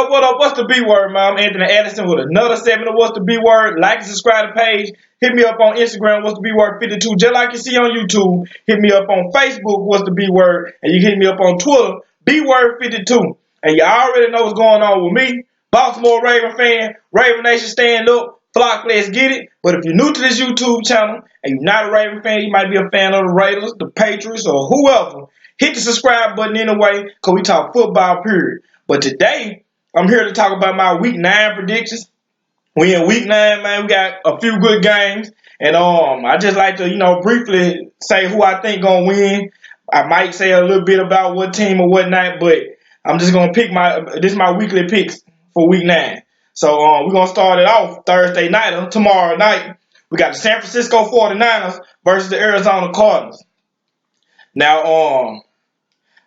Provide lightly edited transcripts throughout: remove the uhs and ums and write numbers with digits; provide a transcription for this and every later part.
up, what up? What's the B word, man? I'm Anthony Addison with another segment of What's the B word. Like and subscribe to the page. Hit me up on Instagram, What's the B word 52. Just like you see on YouTube. Hit me up on Facebook, What's the B word. And you can hit me up on Twitter, B word 52. And you already know what's going on with me. Baltimore Raven fan, Raven Nation stand up. Flock, let's get it. But if you're new to this YouTube channel and you're not a Raven fan, you might be a fan of the Raiders, the Patriots, or whoever. Hit the subscribe button anyway, because we talk football, period. But today, I'm here to talk about my Week 9 predictions. We in Week 9, man. We got a few good games. And I just like to, briefly say who I think going to win. I might say a little bit about what team or whatnot, but I'm just going to pick this is my weekly picks for Week 9. So we're going to start it off Thursday night or tomorrow night. We got the San Francisco 49ers versus the Arizona Cardinals. Now,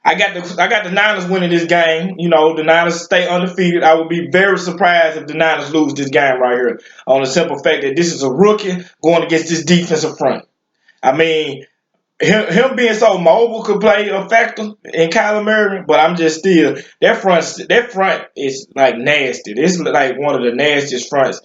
I got the Niners winning this game. The Niners stay undefeated. I would be very surprised if the Niners lose this game right here on the simple fact that this is a rookie going against this defensive front. I mean, him being so mobile could play a factor in Kyler Murray, but I'm just still that front is like nasty. This is like one of the nastiest fronts.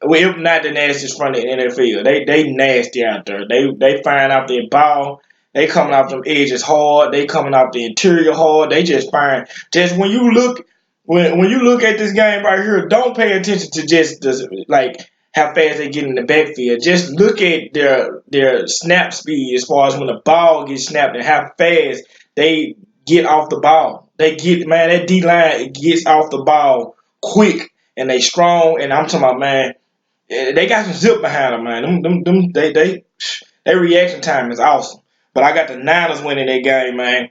Well, if not the nastiest front in the NFL. They nasty out there. They find out their ball. They coming off them edges hard. They coming off the interior hard. They just find when you look at this game right here, don't pay attention to just how fast they get in the backfield. Just look at their snap speed as far as when the ball gets snapped and how fast they get off the ball. That D line gets off the ball quick and they strong. And I'm talking about, man, they got some zip behind them, man. Their reaction time is awesome. But I got the Niners winning that game, man.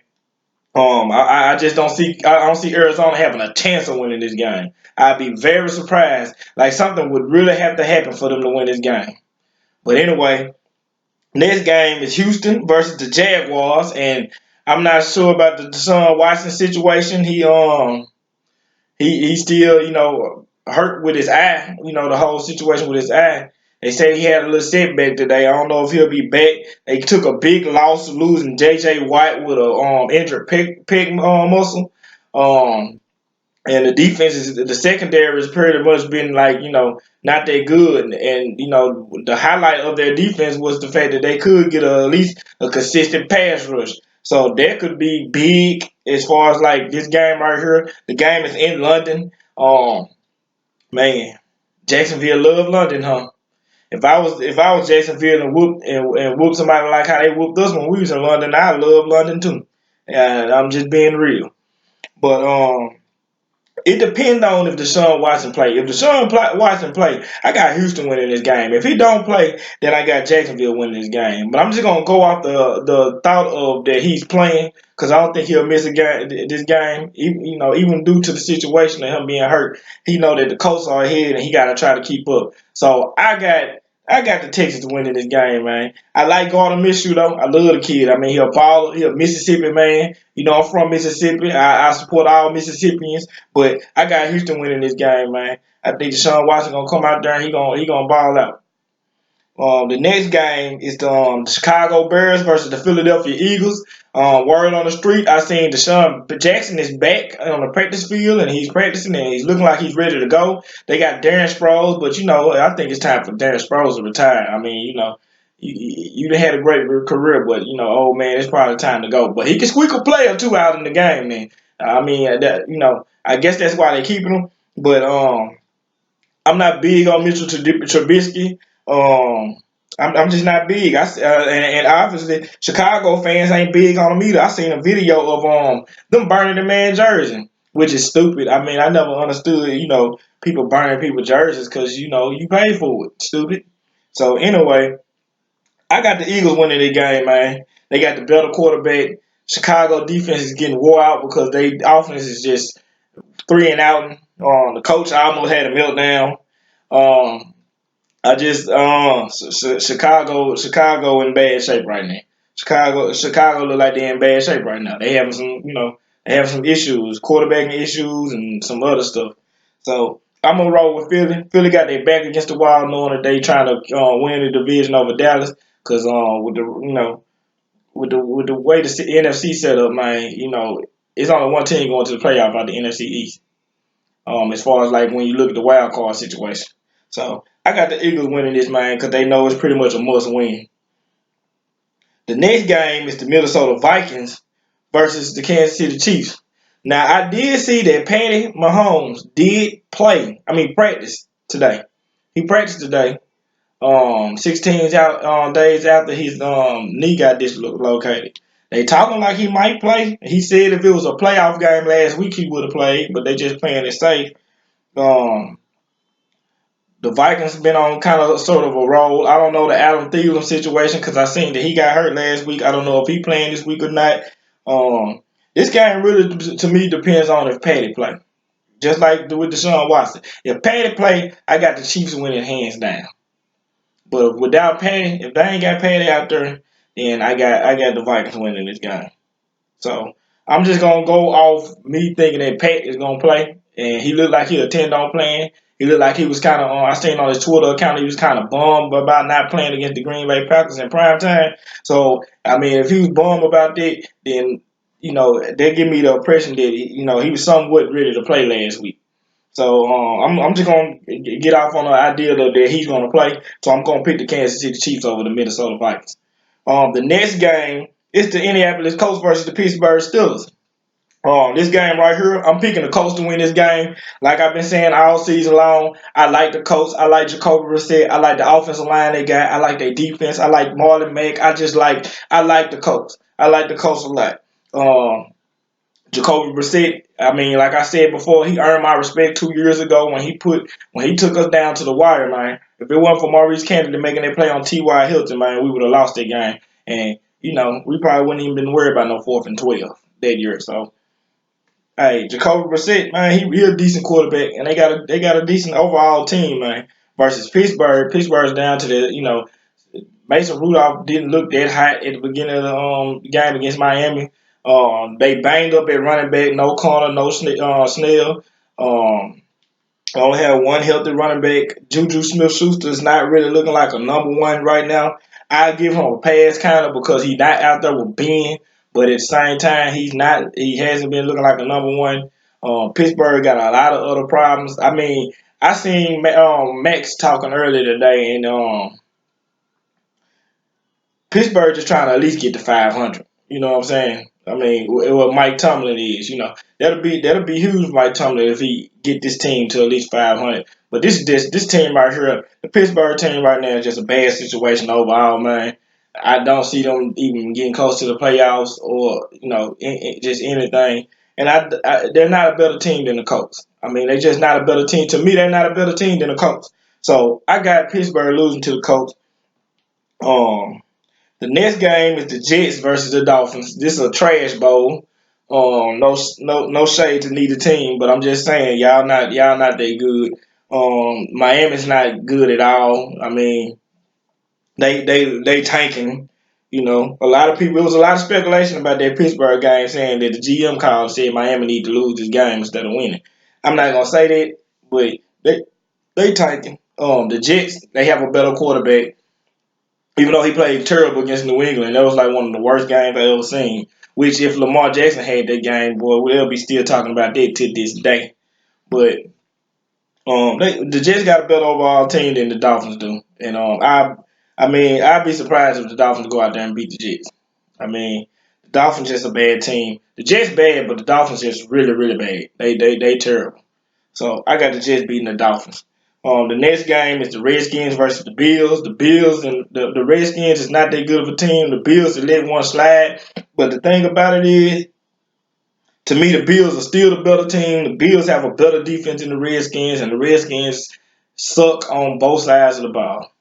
I just don't see Arizona having a chance of winning this game. I'd be very surprised. Like something would really have to happen for them to win this game. But anyway, next game is Houston versus the Jaguars, and I'm not sure about the Deshaun Watson situation. He still hurt with his eye. The whole situation with his eye. They say he had a little setback today. I don't know if he'll be back. They took a big loss losing J.J. White with a injured pec muscle. And the defense the secondary has pretty much been not that good. And the highlight of their defense was the fact that they could get at least a consistent pass rush. So that could be big as far as like this game right here. The game is in London. Man, Jacksonville love London, huh? If I was Jacksonville and whoop somebody like how they whooped us when we was in London, I love London too. And I'm just being real. But it depends on if Deshaun Watson play. If Deshaun Watson play, I got Houston winning this game. If he don't play, then I got Jacksonville winning this game. But I'm just gonna go off the thought of that he's playing because I don't think he'll miss this game. Even due to the situation of him being hurt, he know that the Colts are ahead and he got to try to keep up. So I got the Texans winning this game, man. I like Gardner Minshew though. I love the kid. I mean, he a baller. He a Mississippi man. I'm from Mississippi. I support all Mississippians, but I got Houston winning this game, man. I think Deshaun Watson gonna come out there and he gonna ball out. The next game is the Chicago Bears versus the Philadelphia Eagles. Word on the street, I seen Deshaun Jackson is back on the practice field and he's practicing and he's looking like he's ready to go. They got Darren Sproles, but I think it's time for Darren Sproles to retire. I mean, you had a great career, but old man, it's probably time to go. But he can squeak a play or two out in the game, man. I mean, I guess that's why they keeping him. But I'm not big on Mitchell Trubisky. I'm just not big. And obviously Chicago fans ain't big on him either. I seen a video of them burning the man jersey, which is stupid. I mean, I never understood people burning people's jerseys because you pay for it. Stupid. So anyway, I got the Eagles winning the game, man. They got the better quarterback. Chicago defense is getting wore out because they offense is just 3 and out. The coach almost had a meltdown. Chicago in bad shape right now. Chicago look like they're in bad shape right now. They having some issues, quarterbacking issues, and some other stuff. So I'm gonna roll with Philly. Philly got their back against the wall, knowing that they trying to win the division over Dallas. Cause with the way the NFC set up, man, it's only one team going to the playoff out the NFC East. As far as like when you look at the wild card situation. So I got the Eagles winning this, man, because they know it's pretty much a must win. The next game is the Minnesota Vikings versus the Kansas City Chiefs. Now I did see that Patty Mahomes did practice today. He practiced today. 16 days after his knee got dislocated. They talking like he might play. He said if it was a playoff game last week he would have played, but they just playing it safe. Um, the Vikings been on kind of sort of a roll. I don't know the Adam Thielen situation because I seen that he got hurt last week. I don't know if he playing this week or not. Um, this game really to me depends on if Patty play. Just like with Deshaun Watson. If Patty play, I got the Chiefs winning hands down. But without Patty, if they ain't got Patty out there, then I got the Vikings winning this game. So I'm just gonna go off me thinking that Pat is gonna play, and he looked like he intended on playing. He looked like he was kind of I seen on his Twitter account he was kind of bummed about not playing against the Green Bay Packers in prime time. So I mean, if he was bummed about that, then they give me the impression that he was somewhat ready to play last week. So I'm just gonna get off on the idea that he's gonna play. So I'm gonna pick the Kansas City Chiefs over the Minnesota Vikings. The next game is the Indianapolis Colts versus the Pittsburgh Steelers. This game right here, I'm picking the Colts to win this game. Like I've been saying all season long, I like the Colts. I like Jacoby Brissett. I like the offensive line they got. I like their defense. I like Marlon Mack. I like the Colts. I like the Colts a lot. Jacoby Brissett, I mean, like I said before, he earned my respect 2 years ago when he took us down to the wire, man. If it wasn't for Maurice Canady making that play on T.Y. Hilton, man, we would have lost that game. And, we probably wouldn't even been worried about no 4th and 12 that year. So, hey, Jacoby Brissett, man, he a decent quarterback, and they got a decent overall team, man. Versus Pittsburgh. Pittsburgh's down to Mason Rudolph didn't look that hot at the beginning of the game against Miami. They banged up at running back, no Connor, no Snell. Only have one healthy running back. Juju Smith-Schuster is not really looking like a number one right now. I give him a pass kind of because he's not out there with Ben, but at the same time he's not. He hasn't been looking like a number one. Pittsburgh got a lot of other problems. I mean, I seen Max talking earlier today, and Pittsburgh just trying to at least get to 500. You know what I'm saying? I mean, what Mike Tomlin is, that'll be huge, Mike Tomlin, if he get this team to at least 500. But this team right here, the Pittsburgh team right now is just a bad situation overall, man. I don't see them even getting close to the playoffs or just anything. And they're not a better team than the Colts. I mean, they're just not a better team. To me, they're not a better team than the Colts. So I got Pittsburgh losing to the Colts. Um, the next game is the Jets versus the Dolphins. This is a trash bowl. No shade to neither team, but I'm just saying y'all not that good. Miami's not good at all. I mean, they tanking. A lot of people. It was a lot of speculation about that Pittsburgh game, saying that the GM called said Miami need to lose this game instead of winning. I'm not gonna say that, but they tanking. The Jets they have a better quarterback. Even though he played terrible against New England, that was like one of the worst games I ever seen. Which, if Lamar Jackson had that game, boy, we'll be still talking about that to this day. But the Jets got a better overall team than the Dolphins do, and I mean, I'd be surprised if the Dolphins go out there and beat the Jets. I mean, the Dolphins just a bad team. The Jets bad, but the Dolphins just really, really bad. They terrible. So I got the Jets beating the Dolphins. The next game is the Redskins versus the Bills. The Bills and the Redskins is not that good of a team. The Bills have let one slide. But the thing about it is, to me, the Bills are still the better team. The Bills have a better defense than the Redskins, and the Redskins suck on both sides of the ball.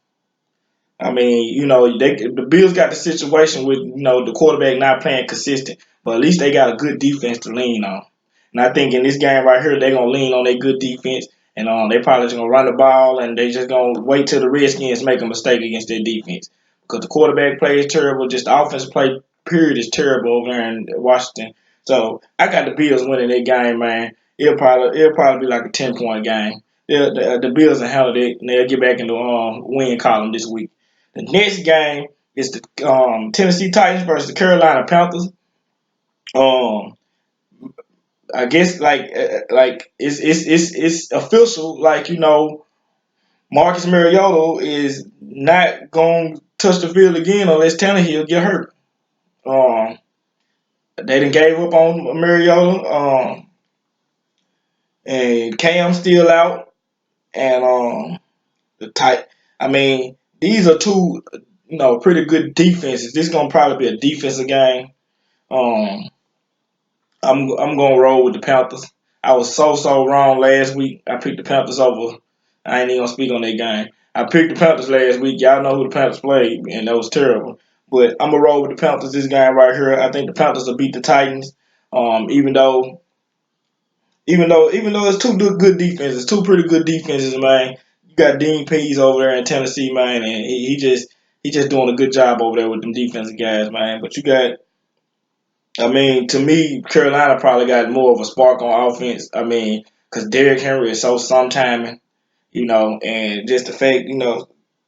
I mean, the Bills got the situation with the quarterback not playing consistent, but at least they got a good defense to lean on. And I think in this game right here, they're gonna lean on their good defense, and they probably just gonna run the ball, and they just gonna wait till the Redskins make a mistake against their defense because the quarterback play is terrible. Just the offensive play period is terrible over there in Washington. So I got the Bills winning that game, man. It'll probably be like a 10-point game. The Bills will handle it, and they'll get back in the win column this week. The next game is the Tennessee Titans versus the Carolina Panthers. Um, I guess like it's official. Like Marcus Mariota is not gonna touch the field again unless Tannehill get hurt. Um, they done gave up on Mariota. And Cam's still out, and the tight. I mean, these are two, pretty good defenses. This is gonna probably be a defensive game. Um, I'm gonna roll with the Panthers. I was so wrong last week. I picked the Panthers over. I ain't even gonna speak on that game. I picked the Panthers last week. Y'all know who the Panthers played, and that was terrible. But I'm gonna roll with the Panthers this game right here. I think the Panthers will beat the Titans. Even though it's two good defenses, two pretty good defenses, man. You got Dean Pease over there in Tennessee, man, and he just doing a good job over there with them defensive guys, man. But you got, I mean, to me, Carolina probably got more of a spark on offense. I mean, because Derrick Henry is so sometiming, and just the fact,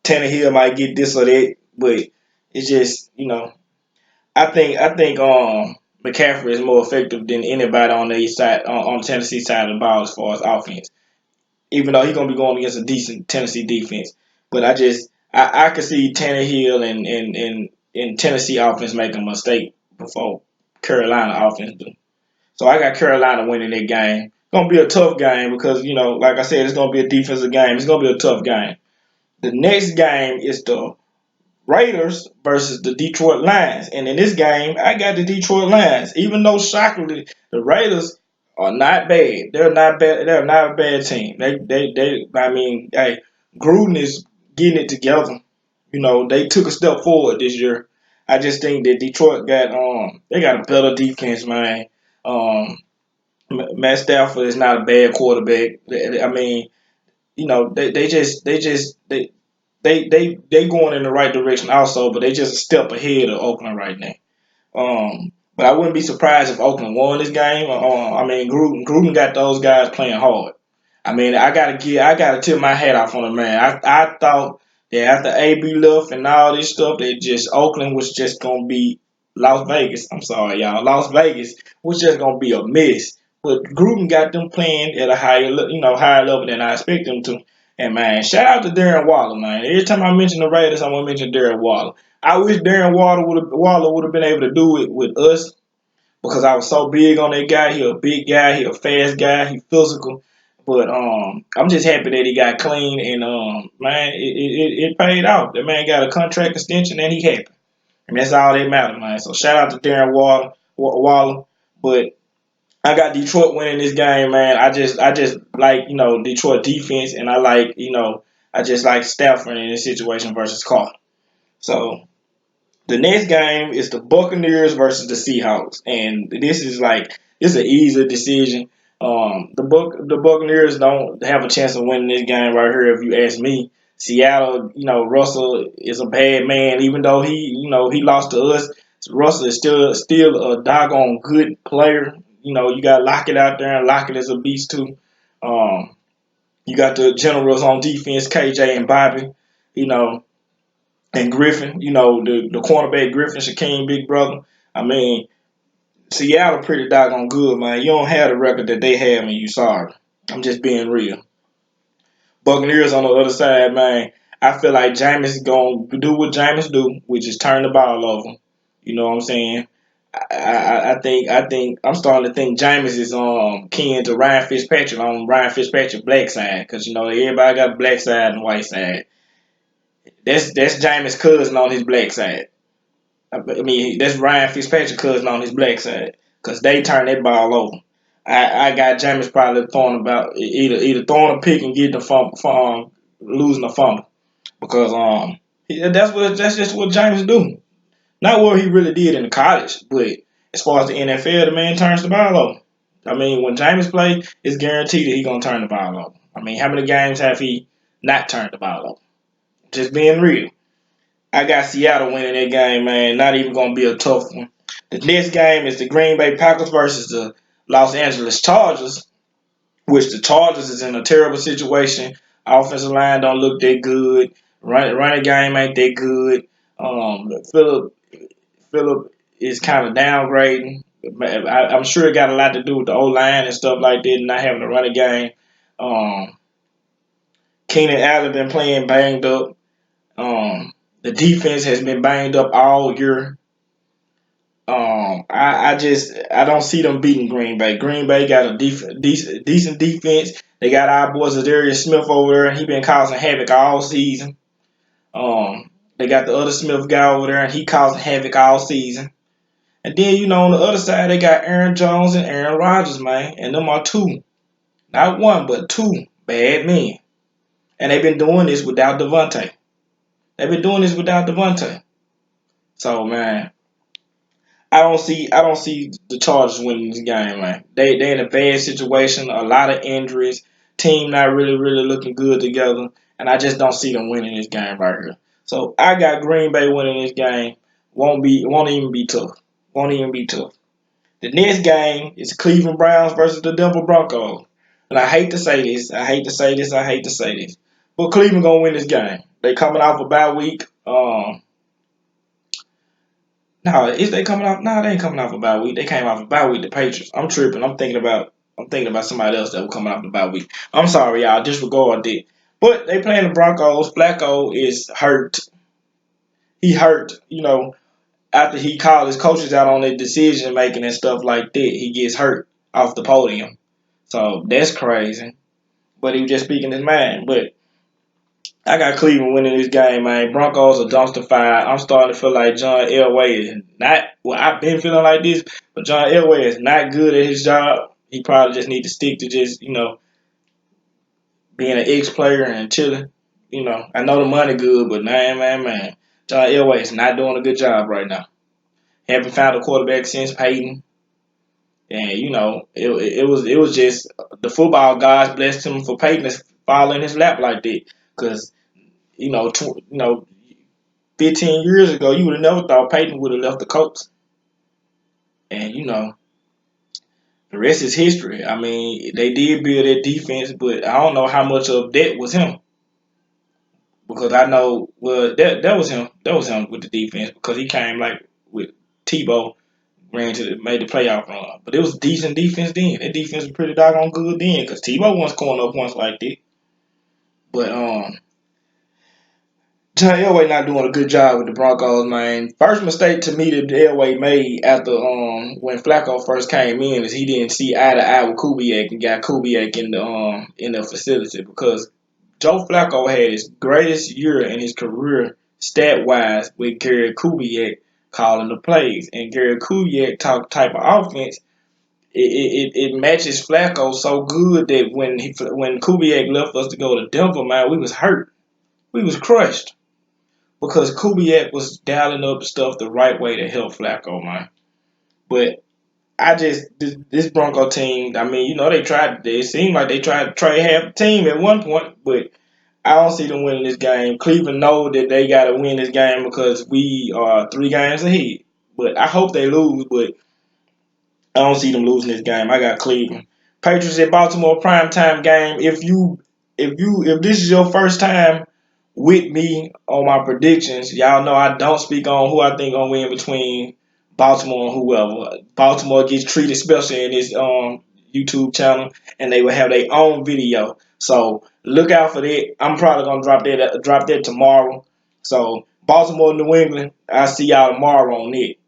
Tannehill might get this or that, but it's just, I think McCaffrey is more effective than anybody on the east side on the Tennessee side of the ball as far as offense. Even though he's gonna be going against a decent Tennessee defense. But I could see Tannehill and Tennessee offense making a mistake before Carolina offense do. So I got Carolina winning that game. Gonna be a tough game because like I said, it's gonna be a defensive game. It's gonna be a tough game. The next game is the Raiders versus the Detroit Lions. And in this game, I got the Detroit Lions. Even though shockingly, the Raiders are not bad. They're not bad. They're not a bad team. I mean, hey, Gruden is getting it together. They took a step forward this year. I just think that Detroit they got a better defense, man. Um, Matt Stafford is not a bad quarterback. I mean, they going in the right direction also, but they just a step ahead of Oakland right now. But I wouldn't be surprised if Oakland won this game. I mean, Gruden got those guys playing hard. I mean, I gotta tip my hat off on the man. I thought that after AB left and all this stuff, that just Oakland was just gonna be Las Vegas. I'm sorry, y'all. Las Vegas was just gonna be a mess. But Gruden got them playing at a higher level than I expect them to. And man, shout out to Darren Waller, man. Every time I mention the Raiders, I'm gonna mention Darren Waller. I wish Darren Waller would have been able to do it with us because I was so big on that guy. He a big guy, he a fast guy, he physical. But I'm just happy that he got clean and man, it paid off. The man got a contract extension and he happy. And that's all that matters, man. So shout out to Darren Waller. But I got Detroit winning this game, man. I just like, Detroit defense and I just like Stafford in this situation versus Carr. So the next game is the Buccaneers versus the Seahawks, and this is an easy decision. The Buccaneers don't have a chance of winning this game right here. If you ask me, Seattle, Russell is a bad man. Even though he lost to us, Russell is still a doggone good player. You got Lockett out there, and Lockett is a beast too. Um, you got the generals on defense, KJ and Bobby. You know, and Griffin, the cornerback Griffin, Shaquem, big brother. I mean, Seattle pretty doggone good, man. You don't have the record that they have, and you sorry. I'm just being real. Buccaneers on the other side, man. I feel like Jameis gonna do what Jameis do, which is turn the ball over. You know what I'm saying? I think I'm starting to think Jameis is kin to Ryan Fitzpatrick on Ryan Fitzpatrick black side, because everybody got black side and white side. That's Jameis' cousin on his black side. I mean, that's Ryan Fitzpatrick cousin on his black side because they turn that ball over. I got James probably throwing about either throwing a pick and getting the losing the fumble because that's just what James do. Not what he really did in the college, but as far as the NFL, the man turns the ball over. I mean, when James play, it's guaranteed that he's gonna turn the ball over. I mean, how many games have he not turned the ball over? Just being real. I got Seattle winning that game, man. Not even going to be a tough one. The next game is the Green Bay Packers versus the Los Angeles Chargers, which the Chargers is in a terrible situation. Offensive line don't look that good. Running game ain't that good. Philip is kind of downgrading. I'm sure it got a lot to do with the O line and stuff like that, and not having to run a game. Um, Keenan Allen been playing banged up. The defense has been banged up all year. I don't see them beating Green Bay. Green Bay got a decent defense. They got our boy Zadarius Smith over there, and he been causing havoc all season. They got the other Smith guy over there, and he causing havoc all season. And then on the other side they got Aaron Jones and Aaron Rodgers, man, and them are two, not one but two bad men. And they've been doing this without Devontae. They've been doing this without Devontae. So man, I don't see the Chargers winning this game, man. They in a bad situation, a lot of injuries, team not really looking good together, and I just don't see them winning this game right here. So I got Green Bay winning this game. Won't even be tough. Won't even be tough. The next game is Cleveland Browns versus the Denver Broncos. And I hate to say this, I hate to say this. But Cleveland gonna win this game. They coming off a bye week. No, is they coming off? No, they ain't coming off a bye week. They came off a bye week. The Patriots. I'm tripping. I'm thinking about somebody else that was coming off the bye week. I'm sorry, y'all. Disregard that. But they playing the Broncos. Flacco is hurt. He hurt. After he called his coaches out on their decision making and stuff like that, he gets hurt off the podium. So that's crazy. But he was just speaking his mind. But I got Cleveland winning this game, man. Broncos are dumpster fire. I'm starting to feel like John Elway is not. Well, I've been feeling like this, but John Elway is not good at his job. He probably just need to stick to just being an ex-player and chilling. I know the money good, but man, John Elway is not doing a good job right now. Haven't found a quarterback since Peyton, and it was just the football gods blessed him for Peyton to fall in his lap like that, because 15 years ago, you would have never thought Peyton would have left the Colts. And, the rest is history. I mean, they did build that defense, but I don't know how much of that was him. Because I know, well, that was him. That was him with the defense, because he came like with Tebow, made the playoff run. But it was decent defense then. That defense was pretty doggone good then, because Tebow once going up once like that. But, John Elway not doing a good job with the Broncos, man. First mistake to me that Elway made after when Flacco first came in is he didn't see eye to eye with Kubiak and got Kubiak in the facility, because Joe Flacco had his greatest year in his career stat wise with Gary Kubiak calling the plays, and Gary Kubiak type of offense. It matches Flacco so good that when Kubiak left us to go to Denver, man, we was hurt. We was crushed, because Kubiak was dialing up stuff the right way to help Flacco, man. But this Bronco team, I mean, it seemed like they tried to trade half the team at one point, but I don't see them winning this game. Cleveland know that they got to win this game because we are 3 games ahead. But I hope they lose, but I don't see them losing this game. I got Cleveland. Patriots at Baltimore primetime game. If this is your first time with me on my predictions, y'all know I don't speak on who I think gonna win between Baltimore and whoever. Baltimore gets treated special in this YouTube channel, and they will have their own video. So look out for that. I'm probably gonna drop that tomorrow. So Baltimore, New England. I see y'all tomorrow on it.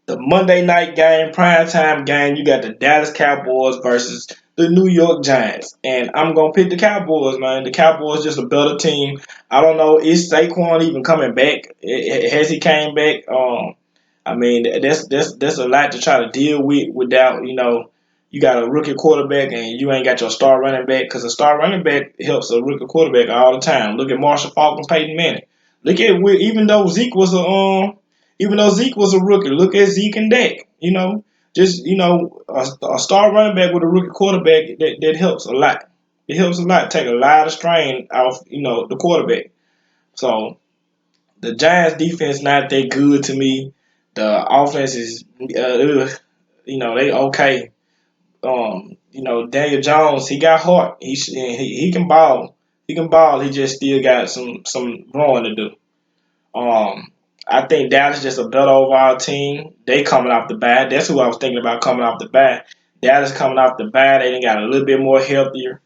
The Monday night game, primetime game, you got the Dallas Cowboys versus the New York Giants. And I'm going to pick the Cowboys, man. The Cowboys just a better team. I don't know, is Saquon even coming back? Has he came back? I mean, that's a lot to try to deal with without, you got a rookie quarterback and you ain't got your star running back, because a star running back helps a rookie quarterback all the time. Look at Marshall Faulk and Peyton Manning. Look at even though Zeke was a rookie, look at Zeke and Dak. A star running back with a rookie quarterback, that helps a lot. It helps a lot. Take a lot of strain off, the quarterback. So the Giants defense not that good to me. The offense is, they okay. Daniel Jones, he got heart. He can ball. He can ball. He just still got some growing to do. I think Dallas just a better overall team. They coming off the bye. That's who I was thinking about coming off the bye. Dallas coming off the bye. They done got a little bit more healthier.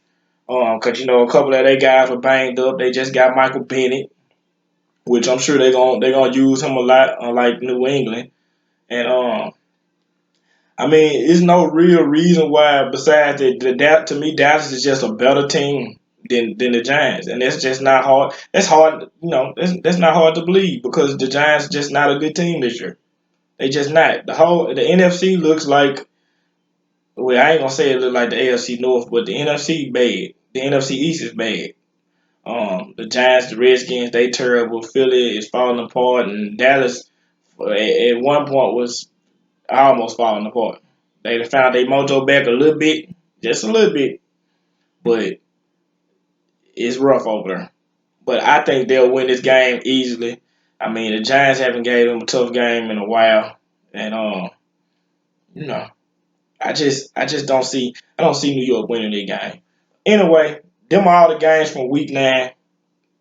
Cause a couple of their guys were banged up. They just got Michael Bennett, which I'm sure they gonna use him a lot, unlike New England. And I mean, it's no real reason why besides that to me Dallas is just a better team than the Giants, and that's just not hard. That's hard, that's not hard to believe because the Giants are just not a good team this year. They just not. The NFC looks like, well, I ain't gonna say it look like the AFC North, but the NFC bad. The NFC East is bad. The Giants, the Redskins, they terrible. Philly is falling apart, and Dallas at one point was almost falling apart. They done found their mojo back a little bit, just a little bit, but it's rough over there. But I think they'll win this game easily. I mean, the Giants haven't gave them a tough game in a while, and you know, I just don't see New York winning the game. Anyway, them are all the games from week 9.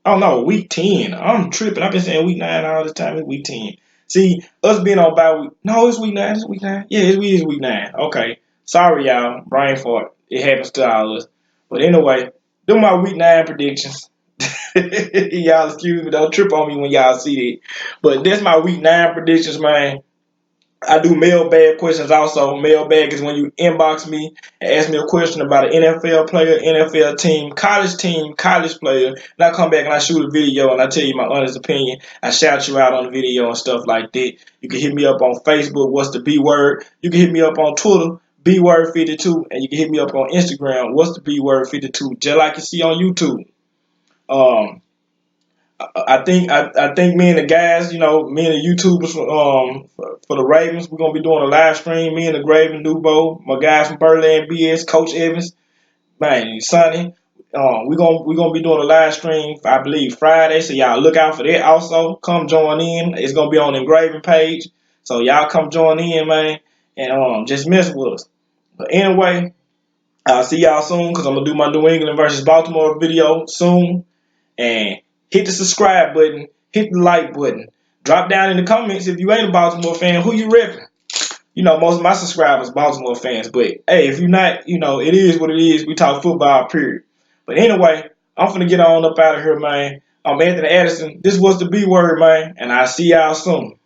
Oh no, week 10. I'm tripping. I've been saying week 9 all the time. It's week 10. See, us being on bye week. No, it's week 9. It's week 9. Yeah, it is week 9. Okay. Sorry, y'all. Brain fart. It happens to all of us. But anyway, them my week 9 predictions. Y'all excuse me. Don't trip on me when y'all see it. But that's my week 9 predictions, man. I do mailbag questions also. Mailbag is when you inbox me and ask me a question about an NFL player, NFL team, college player, and I come back and I shoot a video and I tell you my honest opinion. I shout you out on the video and stuff like that. You can hit me up on Facebook, what's the B word? You can hit me up on Twitter, Bword52, and you can hit me up on Instagram, what's the Bword52, just like you see on YouTube. Um, I think me and the guys, me and the YouTubers for the Ravens, we're gonna be doing a live stream. Me and the Graven Dubo, my guys from Birdland BS, Coach Evans, man, Sonny. We're gonna be doing a live stream, I believe Friday. So y'all look out for that. Also, come join in. It's gonna be on the engraving page. So y'all come join in, man, and just mess with us. But anyway, I'll see y'all soon because I'm gonna do my New England versus Baltimore video soon. And hit the subscribe button, hit the like button. Drop down in the comments if you ain't a Baltimore fan, who you repping? Most of my subscribers Baltimore fans, but hey, if you're not, it is what it is. We talk football, period. But anyway, I'm finna get on up out of here, man. I'm Anthony Addison. This was the B word, man, and I'll see y'all soon.